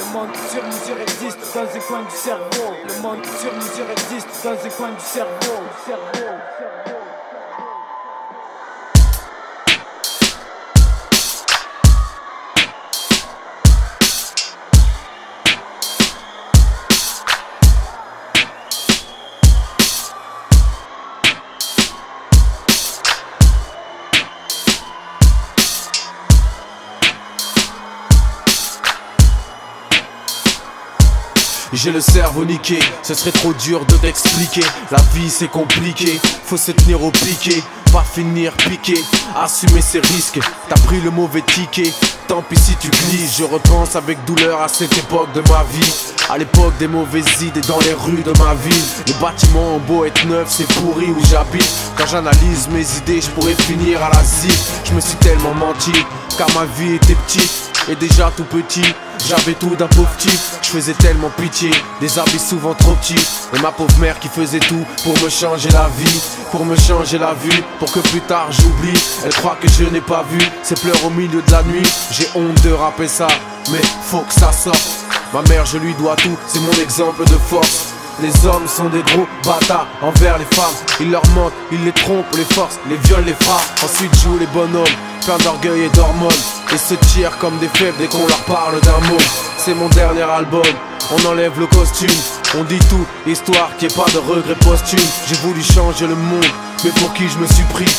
Le monde sur mesure existe dans un coin du cerveau. Le monde sur mesure existe dans un coin du cerveau. J'ai le cerveau niqué, ce serait trop dur de t'expliquer. La vie c'est compliqué, faut se tenir au piqué, pas finir piqué, assumer ses risques. T'as pris le mauvais ticket, tant pis si tu glisses. Je repense avec douleur à cette époque de ma vie, à l'époque des mauvaises idées dans les rues de ma ville. Les bâtiments ont beau être neufs, c'est pourri où j'habite. Quand j'analyse mes idées, je pourrais finir à l'asile. Je me suis tellement menti, car ma vie était petite et déjà tout petit. J'avais tout d'un pauvre type, je faisais tellement pitié, des habits souvent trop petits. Et ma pauvre mère qui faisait tout pour me changer la vie, pour me changer la vue, pour que plus tard j'oublie. Elle croit que je n'ai pas vu ses pleurs au milieu de la nuit. J'ai honte de rapper ça, mais faut que ça sorte. Ma mère je lui dois tout, c'est mon exemple de force. Les hommes sont des gros bâtards envers les femmes. Ils leur mentent, ils les trompent, les forcent, les violent, les frappent. Ensuite jouent les bonhommes, plein d'orgueil et d'hormones, et se tirent comme des faibles dès qu'on leur parle d'un mot. C'est mon dernier album, on enlève le costume, on dit tout, histoire qu'il n'y ait pas de regrets posthumes. J'ai voulu changer le monde, mais pour qui je me suis pris?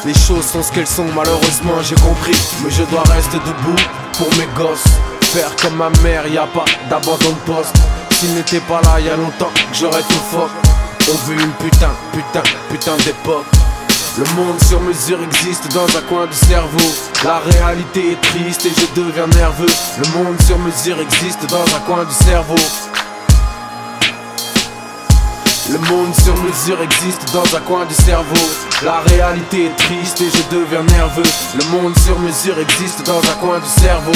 Les choses sont ce qu'elles sont, malheureusement j'ai compris. Mais je dois rester debout pour mes gosses, faire comme ma mère, y a pas d'abandon de poste. S'il n'était pas là y a longtemps que j'aurais tout fuck. On veut une putain d'époque. Le monde sur mesure existe dans un coin du cerveau. La réalité est triste et je deviens nerveux. Le monde sur mesure existe dans un coin du cerveau. Le monde sur mesure existe dans un coin du cerveau. La réalité est triste et je deviens nerveux. Le monde sur mesure existe dans un coin du cerveau.